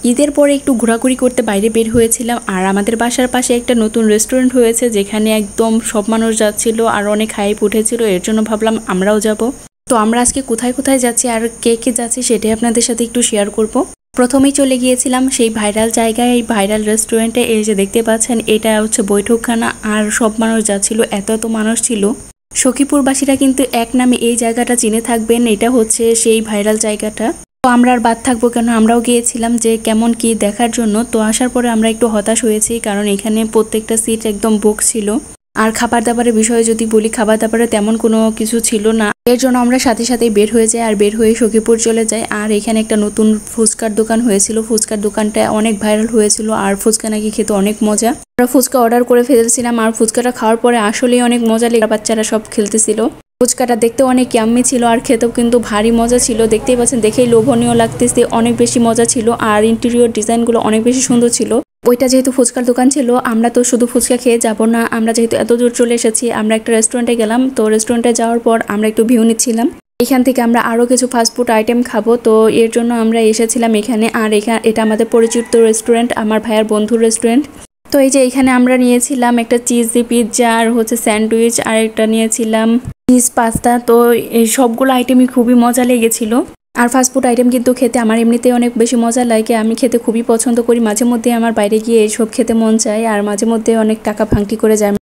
ঈদের পরে একটু ঘোরাঘুরি করতে বাইরে বের হয়েছিলাম, আর আমাদের বাসার পাশে একটা নতুন রেস্টুরেন্ট হয়েছে যেখানে একদম সব মানুষ যাচ্ছিল আর অনেক হাইপ উঠেছিল। এর জন্য ভাবলাম আমরাও যাব। তো আমরা আজকে কোথায় কোথায় যাচ্ছি আর কে কে যাচ্ছি সেটাই আপনাদের সাথে একটু শেয়ার করব। প্রথমেই চলে গিয়েছিলাম সেই ভাইরাল জায়গায়, এই ভাইরাল রেস্টুরেন্টে। এই যে দেখতে পাচ্ছেন এটা হচ্ছে বৈঠকখানা, আর সব মানুষ যাচ্ছিল, এত এত মানুষ ছিল। সখীপুরবাসীরা কিন্তু এক নামে এই জায়গাটা চিনে থাকবেন, এটা হচ্ছে সেই ভাইরাল জায়গাটা। তো আমরা আর বাদ থাকবো কেন, আমরাও গিয়েছিলাম যে কেমন কি দেখার জন্য। তো আসার পরে আমরা একটু হতাশ হয়েছি, কারণ এখানে প্রত্যেকটা সিট একদম বুক ছিল। আর খাবার দাবারের বিষয়ে যদি বলি, খাবার দাবারে তেমন কোনো কিছু ছিল না। এর জন্য আমরা সাথে সাথে বের হয়ে যাই, আর বের হয়ে সখীপুর চলে যাই। আর এখানে একটা নতুন ফুচকার দোকান হয়েছিল, ফুচকার দোকানটা অনেক ভাইরাল হয়েছিল, আর ফুচকা নাকি খেতে অনেক মজা। আমরা ফুচকা অর্ডার করে ফেলছিলাম, আর ফুচকাটা খাওয়ার পরে আসলেই অনেক মজা লেগে বাচ্চারা সব খেলতেছিল। ফুচকাটা দেখতে অনেক ইয়াম্মি ছিল, আর খেতেও কিন্তু ভারী মজা ছিল। দেখতেই পাচ্ছেন, দেখেই লোভনীয় লাগতেছে, অনেক বেশি মজা ছিল। আর ইন্টেরিয়র ডিজাইনগুলো অনেক বেশি সুন্দর ছিল। ওইটা যেহেতু ফুচকার দোকান ছিল, আমরা তো শুধু ফুচকা খেয়ে যাব না, আমরা যেহেতু এত দূর চলে এসেছি, আমরা একটা রেস্টুরেন্টে গেলাম। তো রেস্টুরেন্টে যাওয়ার পর আমরা একটু ভিউ নিচ্ছিলাম, এখান থেকে আমরা আরও কিছু ফাস্টফুড আইটেম খাবো। তো এর জন্য আমরা এসেছিলাম এখানে। আর এটা আমাদের পরিচিত রেস্টুরেন্ট, আমার ভাইয়ার বন্ধুর রেস্টুরেন্ট। তো এই যে এখানে আমরা নিয়েছিলাম একটা চিজি পিৎজা, আর হচ্ছে স্যান্ডউইচ, আর একটা নিয়েছিলাম চিজ পাস্তা। তো এই সবগুলো আইটেমই খুবই মজা লেগেছিল। আর ফাস্টফুড আইটেম কিন্তু খেতে আমার এমনিতেই অনেক বেশি মজা লাগে, আমি খেতে খুবই পছন্দ করি। মাঝে মধ্যে আমার বাইরে গিয়ে এইসব খেতে মন চায়, আর মাঝে মধ্যে অনেক টাকা ভাঙটি করে যায়।